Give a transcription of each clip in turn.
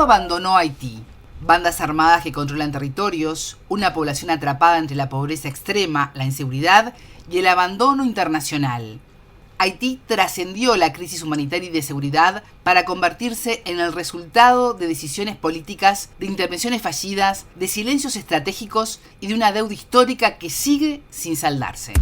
mundo abandonó Haití. Bandas armadas que controlan territorios, una población atrapada entre la pobreza extrema, la inseguridad y el abandono internacional. Haití trascendió la crisis humanitaria y de seguridad para convertirse en el resultado de decisiones políticas, de intervenciones fallidas, de silencios estratégicos y de una deuda histórica que sigue sin saldarse.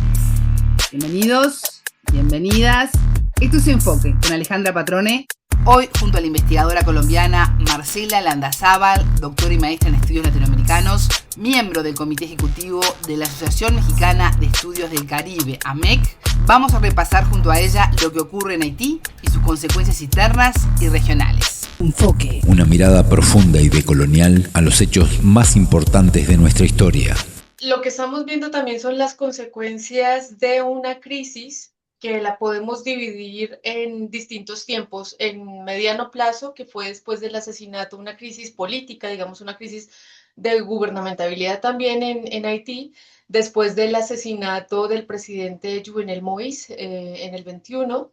Bienvenidos, bienvenidas. Esto es Enfoque con Alejandra Patrone. Hoy, junto a la investigadora colombiana Marcela Landazábal, doctora y maestra en estudios latinoamericanos, miembro del Comité Ejecutivo de la Asociación Mexicana de Estudios del Caribe, AMEC, vamos a repasar junto a ella lo que ocurre en Haití y sus consecuencias internas y regionales. Enfoque. Una mirada profunda y decolonial a los hechos más importantes de nuestra historia. Lo que estamos viendo también son las consecuencias de una crisis que la podemos dividir en distintos tiempos. En mediano plazo, que fue después del asesinato, una crisis política, digamos, una crisis de gubernamentabilidad también en Haití, después del asesinato del presidente Jovenel Moïse en el 21,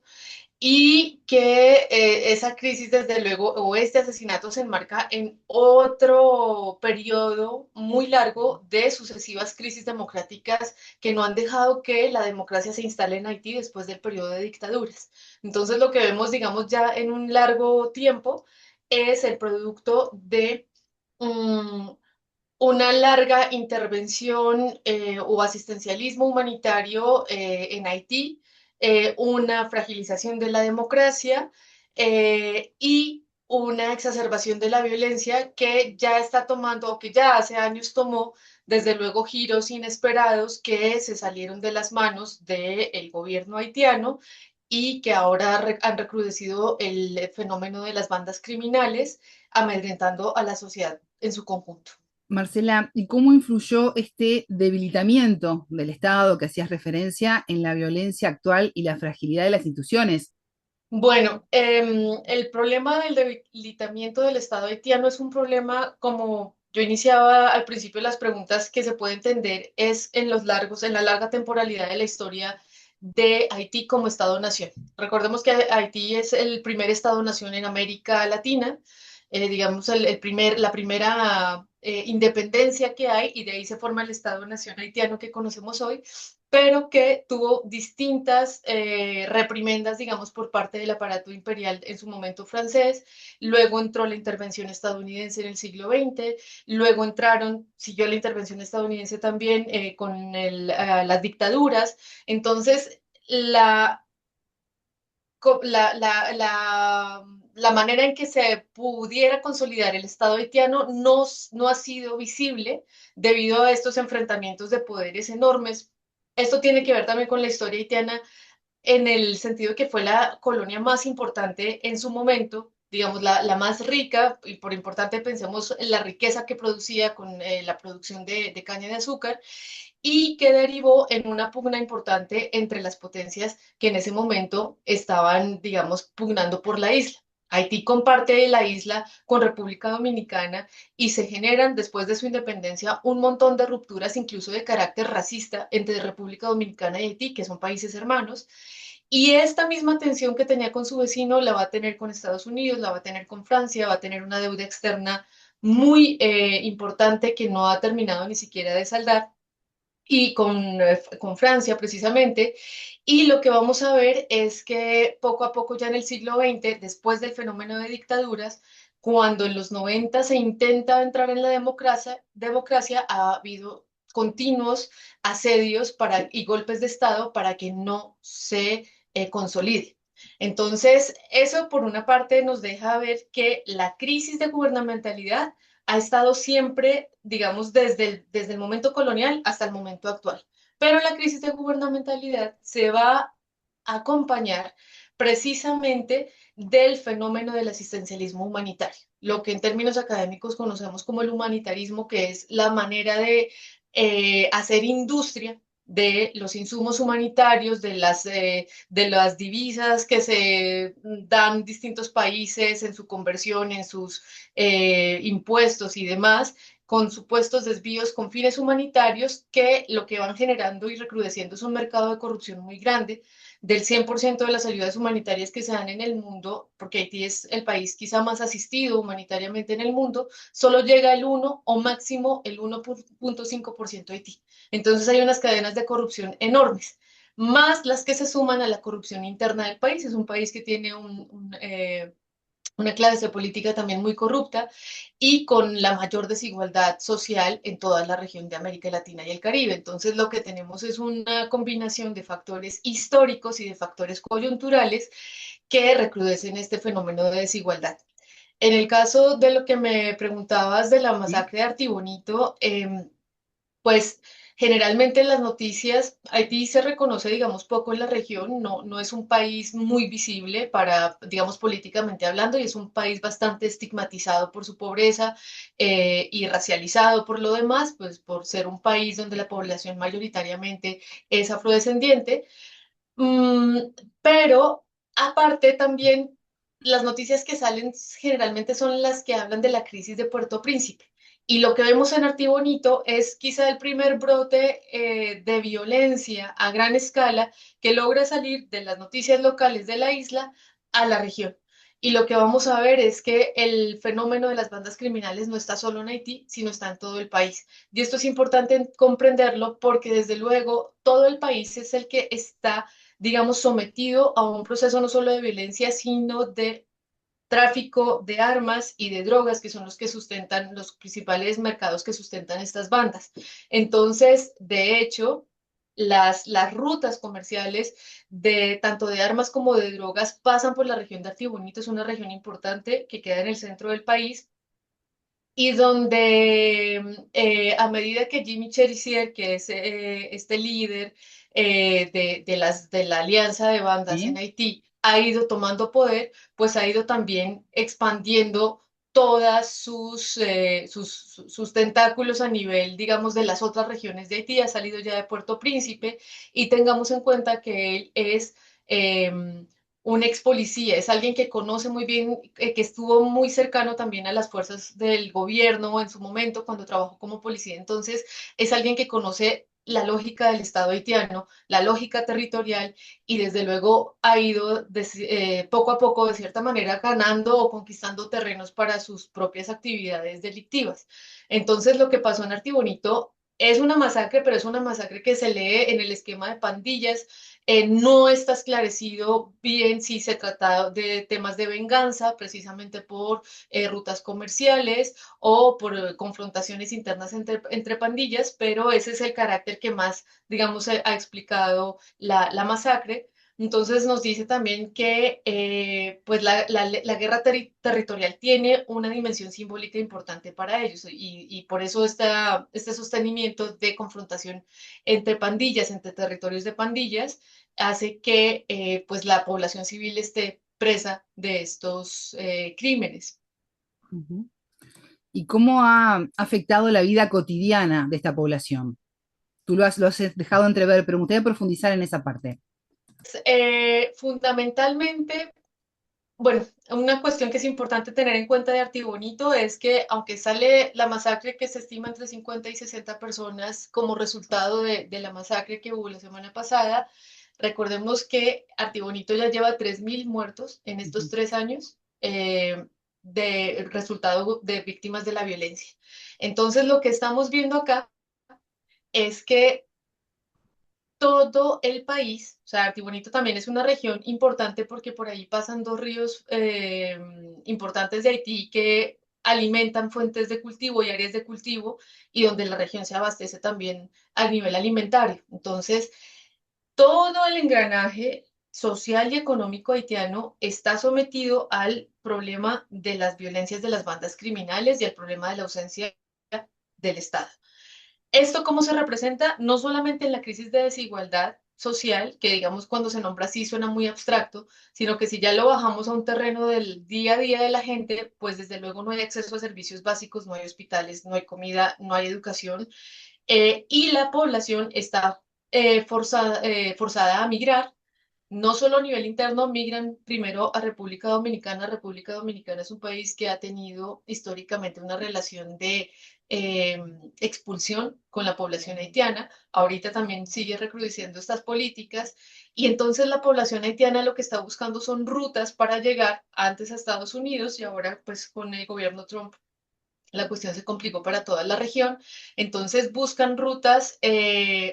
y que esa crisis, desde luego, o este asesinato se enmarca en otro periodo muy largo de sucesivas crisis democráticas que no han dejado que la democracia se instale en Haití después del periodo de dictaduras. Entonces, lo que vemos, digamos, ya en un largo tiempo es el producto de una larga intervención o asistencialismo humanitario en Haití, una fragilización de la democracia y una exacerbación de la violencia que ya está tomando, o que ya hace años tomó, desde luego, giros inesperados que se salieron de las manos del gobierno haitiano y que ahora han recrudecido el fenómeno de las bandas criminales, amedrentando a la sociedad en su conjunto. Marcela, ¿y cómo influyó este debilitamiento del Estado que hacías referencia en la violencia actual y la fragilidad de las instituciones? Bueno, el problema del debilitamiento del Estado haitiano es un problema, como yo iniciaba al principio las preguntas, que se puede entender es en la larga temporalidad de la historia de Haití como Estado-nación. Recordemos que Haití es el primer Estado-nación en América Latina, digamos, la primera independencia que hay, y de ahí se forma el Estado-nación haitiano que conocemos hoy, pero que tuvo distintas reprimendas, digamos, por parte del aparato imperial en su momento francés. Luego entró la intervención estadounidense en el siglo XX, luego siguió la intervención estadounidense también con las dictaduras. Entonces, la manera en que se pudiera consolidar el Estado haitiano no ha sido visible debido a estos enfrentamientos de poderes enormes. Esto tiene que ver también con la historia haitiana, en el sentido de que fue la colonia más importante en su momento, digamos, la más rica, y por importante pensemos en la riqueza que producía con la producción de caña de azúcar, y que derivó en una pugna importante entre las potencias que en ese momento estaban, digamos, pugnando por la isla. Haití comparte la isla con República Dominicana y se generan, después de su independencia, un montón de rupturas, incluso de carácter racista, entre República Dominicana y Haití, que son países hermanos. Y esta misma tensión que tenía con su vecino la va a tener con Estados Unidos, la va a tener con Francia, va a tener una deuda externa muy importante que no ha terminado ni siquiera de saldar, y con Francia precisamente. Y lo que vamos a ver es que poco a poco, ya en el siglo XX, después del fenómeno de dictaduras, cuando en los 90 se intenta entrar en la democracia, ha habido continuos asedios y golpes de Estado para que no se consolide. Entonces, eso por una parte nos deja ver que la crisis de gubernamentalidad ha estado siempre, digamos, desde el momento colonial hasta el momento actual. Pero la crisis de gubernamentalidad se va a acompañar precisamente del fenómeno del asistencialismo humanitario, lo que en términos académicos conocemos como el humanitarismo, que es la manera de hacer industria de los insumos humanitarios, de las divisas que se dan distintos países en su conversión, en sus impuestos y demás, con supuestos desvíos con fines humanitarios, que lo que van generando y recrudeciendo es un mercado de corrupción muy grande, del 100% de las ayudas humanitarias que se dan en el mundo, porque Haití es el país quizá más asistido humanitariamente en el mundo, solo llega el 1 o máximo el 1.5% a Haití. Entonces hay unas cadenas de corrupción enormes, más las que se suman a la corrupción interna del país. Es un país que tiene una clase política también muy corrupta y con la mayor desigualdad social en toda la región de América Latina y el Caribe. Entonces, lo que tenemos es una combinación de factores históricos y de factores coyunturales que recrudecen este fenómeno de desigualdad. En el caso de lo que me preguntabas de la ¿Sí? masacre de Artibonito, pues generalmente en las noticias, Haití se reconoce, digamos, poco en la región, no es un país muy visible para, digamos, políticamente hablando, y es un país bastante estigmatizado por su pobreza y racializado por lo demás, pues por ser un país donde la población mayoritariamente es afrodescendiente. Mm, pero aparte también las noticias que salen generalmente son las que hablan de la crisis de Puerto Príncipe. Y lo que vemos en Artibonito es quizá el primer brote de violencia a gran escala que logra salir de las noticias locales de la isla a la región. Y lo que vamos a ver es que el fenómeno de las bandas criminales no está solo en Haití, sino está en todo el país. Y esto es importante comprenderlo porque desde luego todo el país es el que está, digamos, sometido a un proceso no solo de violencia, sino de tráfico de armas y de drogas, que son los que sustentan los principales mercados que sustentan estas bandas. Entonces, de hecho, las rutas comerciales de tanto de armas como de drogas pasan por la región de Artibonito. Es una región importante que queda en el centro del país y donde a medida que Jimmy Cherizier, que es este líder de la alianza de bandas en ¿Sí? Haití, ha ido tomando poder, pues ha ido también expandiendo todas sus tentáculos a nivel, digamos, de las otras regiones de Haití. Ha salido ya de Puerto Príncipe y tengamos en cuenta que él es un ex policía, es alguien que conoce muy bien, que estuvo muy cercano también a las fuerzas del gobierno en su momento cuando trabajó como policía. Entonces, es alguien que conoce la lógica del Estado haitiano, la lógica territorial y desde luego ha ido poco a poco, de cierta manera, ganando o conquistando terrenos para sus propias actividades delictivas. Entonces, lo que pasó en Artibonito es una masacre, pero es una masacre que se lee en el esquema de pandillas. No está esclarecido bien si se trata de temas de venganza, precisamente por rutas comerciales o por confrontaciones internas entre pandillas, pero ese es el carácter que más, digamos, ha explicado la masacre. Entonces nos dice también que pues la guerra territorial tiene una dimensión simbólica importante para ellos y por eso este sostenimiento de confrontación entre pandillas, entre territorios de pandillas, hace que pues la población civil esté presa de estos crímenes. Ujú. ¿Y cómo ha afectado la vida cotidiana de esta población? Tú lo has dejado entrever, pero me gustaría profundizar en esa parte. Fundamentalmente, bueno, una cuestión que es importante tener en cuenta de Artibonito es que aunque sale la masacre que se estima entre 50 y 60 personas como resultado de la masacre que hubo la semana pasada, recordemos que Artibonito ya lleva 3.000 muertos en estos Ujú. 3 años de resultado de víctimas de la violencia. Entonces, lo que estamos viendo acá es que todo el país, o sea, Artibonito también es una región importante porque por ahí pasan dos ríos importantes de Haití que alimentan fuentes de cultivo y áreas de cultivo y donde la región se abastece también a nivel alimentario. Entonces, todo el engranaje social y económico haitiano está sometido al problema de las violencias de las bandas criminales y al problema de la ausencia del Estado. ¿Esto cómo se representa? No solamente en la crisis de desigualdad social, que digamos cuando se nombra así suena muy abstracto, sino que si ya lo bajamos a un terreno del día a día de la gente, pues desde luego no hay acceso a servicios básicos, no hay hospitales, no hay comida, no hay educación, y la población está forzada a migrar no solo a nivel interno, migran primero a República Dominicana. República Dominicana es un país que ha tenido históricamente una relación de eh, expulsión con la población haitiana. Ahorita también sigue recrudeciendo estas políticas y entonces la población haitiana lo que está buscando son rutas para llegar antes a Estados Unidos y ahora pues con el gobierno Trump la cuestión se complicó para toda la región. Entonces buscan rutas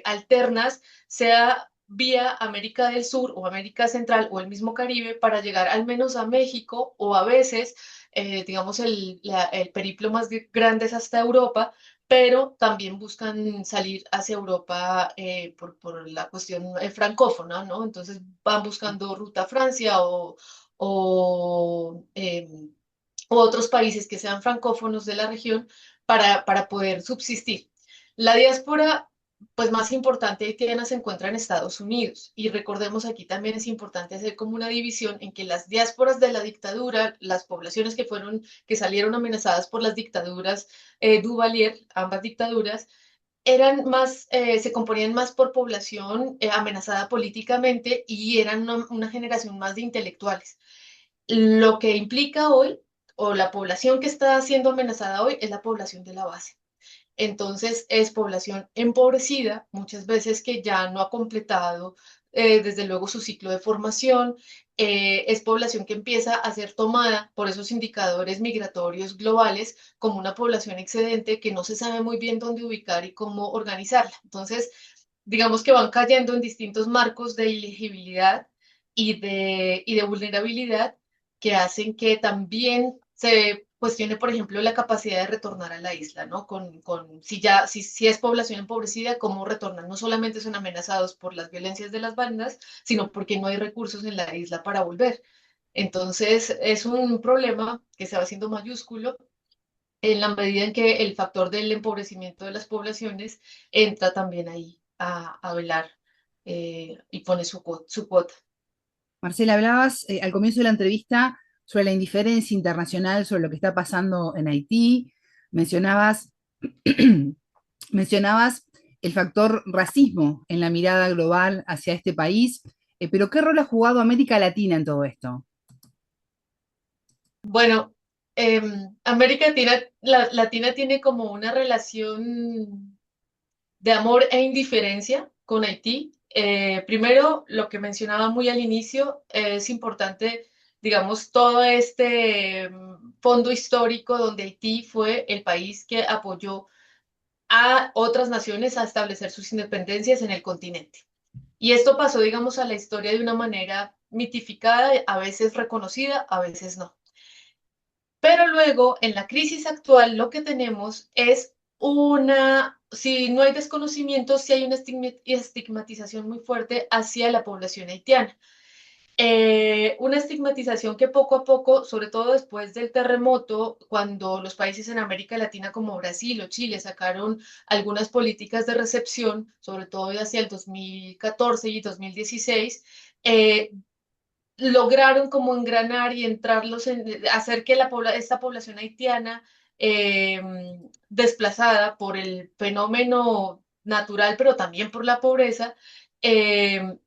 alternas, sea vía América del Sur o América Central o el mismo Caribe para llegar al menos a México o a veces, digamos, el periplo más grande es hasta Europa, pero también buscan salir hacia Europa por la cuestión francófona, ¿no? Entonces van buscando ruta a Francia o u otros países que sean francófonos de la región para poder subsistir. La diáspora pues más importante haitiana se encuentra en Estados Unidos y recordemos aquí también es importante hacer como una división en que las diásporas de la dictadura, las poblaciones que salieron amenazadas por las dictaduras Duvalier, ambas dictaduras, eran más, se componían más por población amenazada políticamente y eran una generación más de intelectuales. Lo que implica hoy, o la población que está siendo amenazada hoy, es la población de la base. Entonces, es población empobrecida, muchas veces que ya no ha completado, desde luego, su ciclo de formación. Es población que empieza a ser tomada por esos indicadores migratorios globales como una población excedente que no se sabe muy bien dónde ubicar y cómo organizarla. Entonces, digamos que van cayendo en distintos marcos de elegibilidad y de vulnerabilidad que hacen que también se cuestione, por ejemplo, la capacidad de retornar a la isla, ¿no? Si es población empobrecida, cómo retornan. No solamente son amenazados por las violencias de las bandas, sino porque no hay recursos en la isla para volver. Entonces, es un problema que se va haciendo mayúsculo en la medida en que el factor del empobrecimiento de las poblaciones entra también ahí a velar y pone su cuota. Marcela, hablabas al comienzo de la entrevista sobre la indiferencia internacional, sobre lo que está pasando en Haití. Mencionabas, mencionabas el factor racismo en la mirada global hacia este país, pero ¿qué rol ha jugado América Latina en todo esto? Bueno, América Latina, Latina tiene como una relación de amor e indiferencia con Haití. Primero, lo que mencionaba muy al inicio, es importante, digamos, todo este fondo histórico donde Haití fue el país que apoyó a otras naciones a establecer sus independencias en el continente. Y esto pasó, digamos, a la historia de una manera mitificada, a veces reconocida, a veces no. Pero luego, en la crisis actual, lo que tenemos es si no hay desconocimiento, si hay una estigmatización muy fuerte hacia la población haitiana. Una estigmatización que poco a poco, sobre todo después del terremoto, cuando los países en América Latina como Brasil o Chile sacaron algunas políticas de recepción, sobre todo hacia el 2014 y 2016, lograron como engranar y hacer que esta población haitiana eh, desplazada por el fenómeno natural, pero también por la pobreza, eh,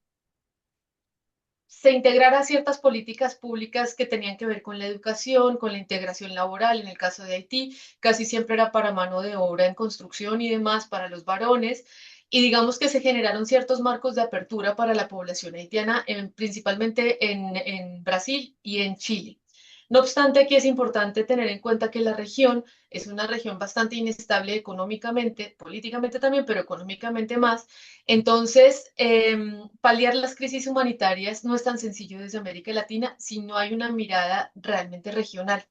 se integrara a ciertas políticas públicas que tenían que ver con la educación, con la integración laboral. En el caso de Haití, casi siempre era para mano de obra en construcción y demás, para los varones. Y digamos que se generaron ciertos marcos de apertura para la población haitiana, principalmente en Brasil y en Chile. No obstante, aquí es importante tener en cuenta que la región es una región bastante inestable económicamente, políticamente también, pero económicamente más. Entonces, paliar las crisis humanitarias no es tan sencillo desde América Latina si no hay una mirada realmente regional.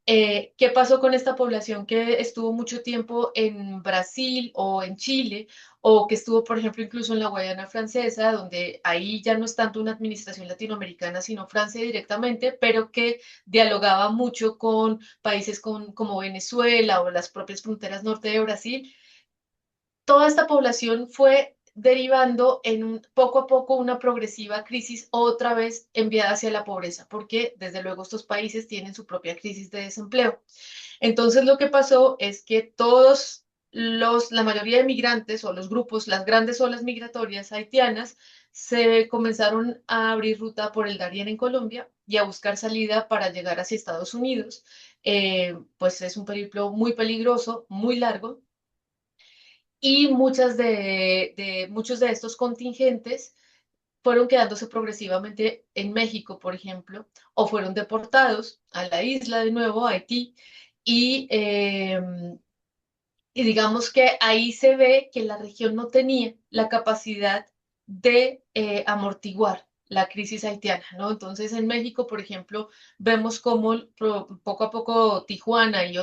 ¿Qué pasó con esta población que estuvo mucho tiempo en Brasil o en Chile o que estuvo, por ejemplo, incluso en la Guayana Francesa, donde ahí ya no es tanto una administración latinoamericana, sino Francia directamente, pero que dialogaba mucho con países como Venezuela o las propias fronteras norte de Brasil? Toda esta población fue derivando poco a poco una progresiva crisis otra vez enviada hacia la pobreza, porque desde luego estos países tienen su propia crisis de desempleo. Entonces lo que pasó es que la mayoría de migrantes o los grupos, las grandes olas migratorias haitianas, se comenzaron a abrir ruta por el Darién en Colombia y a buscar salida para llegar hacia Estados Unidos. Pues es un periplo muy peligroso, muy largo, y muchos de estos contingentes fueron quedándose progresivamente en México, por ejemplo, o fueron deportados a la isla de nuevo, a Haití, y, eh, y digamos que ahí se ve que la región no tenía la capacidad de amortiguar la crisis haitiana, ¿no? Entonces en México, por ejemplo, vemos cómo poco a poco Tijuana y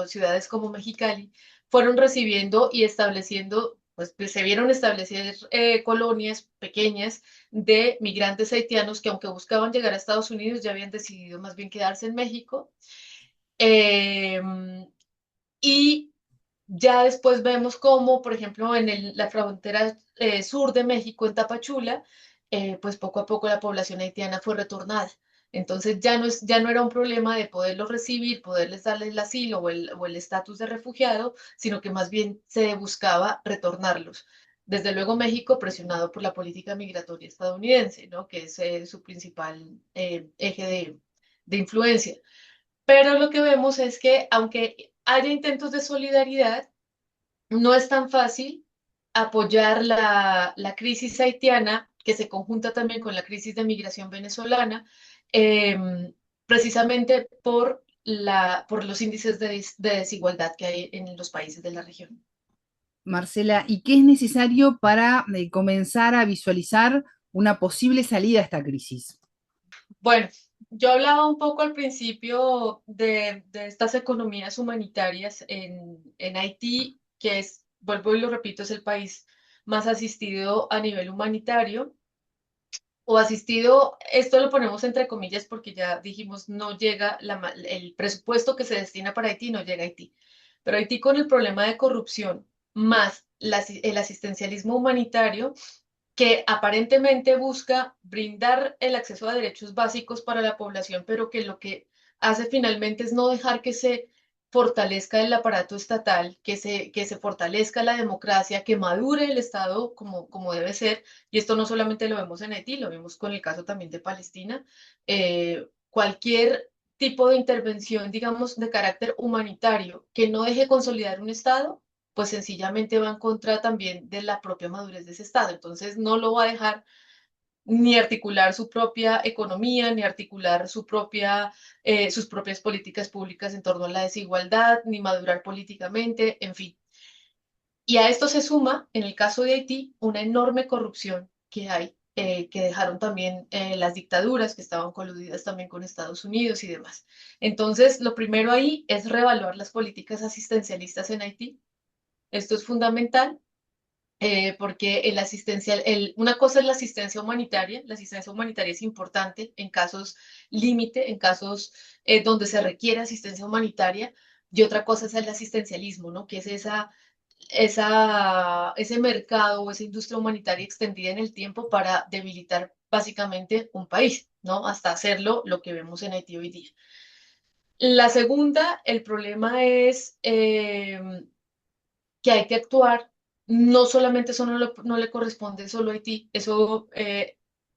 ciudades como Mexicali fueron recibiendo y estableciendo, pues se vieron establecer colonias pequeñas de migrantes haitianos que aunque buscaban llegar a Estados Unidos ya habían decidido más bien quedarse en México. Eh, y ya después vemos cómo, por ejemplo, en la frontera sur de México, en Tapachula, pues poco a poco la población haitiana fue retornada. Entonces ya no era un problema de poderlos recibir, poderles darles el asilo o el estatus de refugiado, sino que más bien se buscaba retornarlos. Desde luego México presionado por la política migratoria estadounidense, ¿no? Que es su principal eje de influencia. Pero lo que vemos es que aunque haya intentos de solidaridad, no es tan fácil apoyar la crisis haitiana, que se conjunta también con la crisis de migración venezolana, precisamente por los índices de desigualdad que hay en los países de la región. Marcela, ¿y qué es necesario para comenzar a visualizar una posible salida a esta crisis? Bueno, yo hablaba un poco al principio de estas economías humanitarias en Haití, que es, vuelvo y lo repito, es el país más asistido a nivel humanitario. O asistido, esto lo ponemos entre comillas porque ya dijimos, no llega el presupuesto que se destina para Haití, no llega a Haití. Pero Haití con el problema de corrupción más el asistencialismo humanitario, que aparentemente busca brindar el acceso a derechos básicos para la población, pero que lo que hace finalmente es no dejar que se fortalezca el aparato estatal, que se fortalezca la democracia, que madure el Estado como debe ser. Y esto no solamente lo vemos en Haití, lo vemos con el caso también de Palestina. Cualquier tipo de intervención, digamos, de carácter humanitario que no deje consolidar un Estado, pues sencillamente va en contra también de la propia madurez de ese Estado. Entonces no lo va a dejar ni articular su propia economía, ni articular sus propias políticas públicas en torno a la desigualdad, ni madurar políticamente, en fin. Y a esto se suma, en el caso de Haití, una enorme corrupción que hay, que dejaron también las dictaduras que estaban coludidas también con Estados Unidos y demás. Entonces, lo primero ahí es reevaluar las políticas asistencialistas en Haití. Esto es fundamental porque una cosa es la asistencia humanitaria es importante en casos límite, en casos donde se requiere asistencia humanitaria, y otra cosa es el asistencialismo, ¿no? Que es ese mercado o esa industria humanitaria extendida en el tiempo para debilitar básicamente un país, ¿no? Hasta hacerlo lo que vemos en Haití hoy día. La segunda, el problema es que hay que actuar, no solamente eso no le corresponde solo a Haití, eso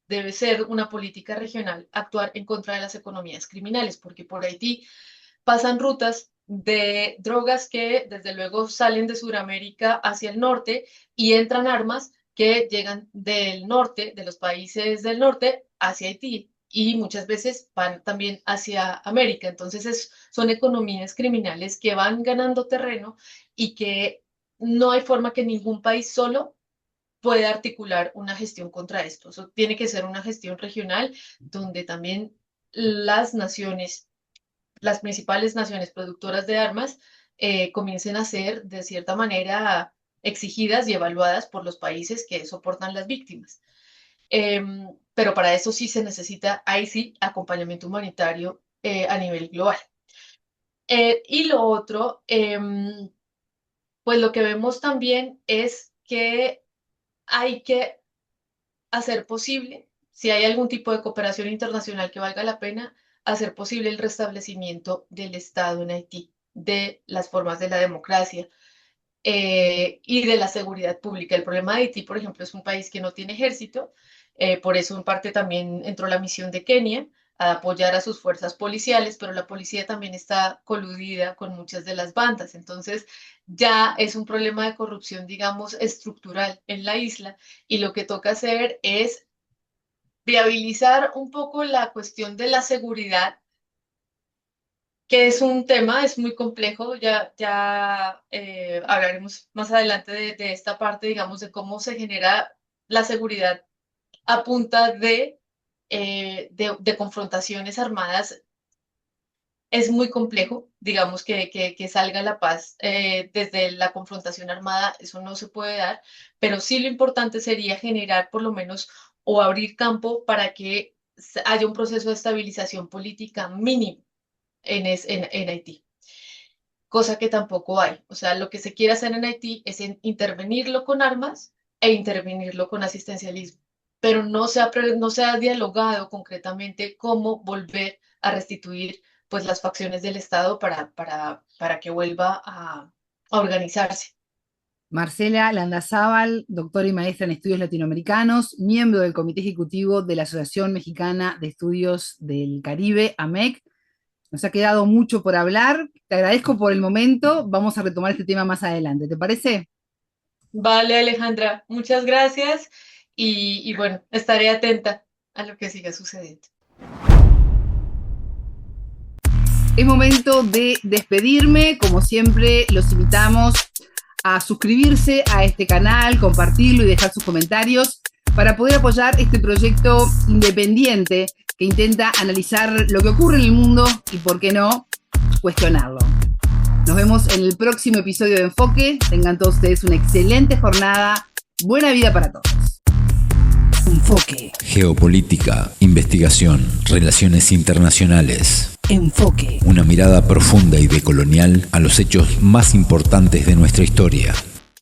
debe ser una política regional, actuar en contra de las economías criminales, porque por Haití pasan rutas de drogas que desde luego salen de Sudamérica hacia el norte y entran armas que llegan del norte, de los países del norte, hacia Haití. Y muchas veces van también hacia América. Entonces son economías criminales que van ganando terreno y que no hay forma que ningún país solo pueda articular una gestión contra esto. Eso tiene que ser una gestión regional donde también las naciones, las principales naciones productoras de armas, comiencen a ser de cierta manera exigidas y evaluadas por los países que soportan las víctimas. Pero para eso sí se necesita, ahí sí, acompañamiento humanitario a nivel global. Y lo otro, pues lo que vemos también es que hay que hacer posible, si hay algún tipo de cooperación internacional que valga la pena, hacer posible el restablecimiento del Estado en Haití, de las formas de la democracia. y de la seguridad pública. El problema de Haití, por ejemplo, es un país que no tiene ejército, por eso en parte también entró la misión de Kenia a apoyar a sus fuerzas policiales, pero la policía también está coludida con muchas de las bandas. Entonces ya es un problema de corrupción, digamos, estructural en la isla, y lo que toca hacer es viabilizar un poco la cuestión de la seguridad, que es un tema, es muy complejo, ya hablaremos más adelante de esta parte, digamos, de cómo se genera la seguridad a punta de confrontaciones armadas. Es muy complejo, digamos, que salga la paz desde la confrontación armada, eso no se puede dar, pero sí lo importante sería generar por lo menos o abrir campo para que haya un proceso de estabilización política mínimo en Haití, cosa que tampoco hay. O sea, lo que se quiere hacer en Haití es intervenirlo con armas e intervenirlo con asistencialismo, pero no se ha dialogado concretamente cómo volver a restituir pues las facciones del Estado para que vuelva a organizarse. Marcela Landazábal, doctora y maestra en estudios latinoamericanos, miembro del Comité Ejecutivo de la Asociación Mexicana de Estudios del Caribe, AMEC. Nos ha quedado mucho por hablar. Te agradezco por el momento. Vamos a retomar este tema más adelante. ¿Te parece? Vale, Alejandra, muchas gracias y bueno, estaré atenta a lo que siga sucediendo. Es momento de despedirme. Como siempre, los invitamos a suscribirse a este canal, compartirlo y dejar sus comentarios para poder apoyar este proyecto independiente que intenta analizar lo que ocurre en el mundo y, por qué no, cuestionarlo. Nos vemos en el próximo episodio de Enfoque. Tengan todos ustedes una excelente jornada. Buena vida para todos. Enfoque. Geopolítica, investigación, relaciones internacionales. Enfoque. Una mirada profunda y decolonial a los hechos más importantes de nuestra historia.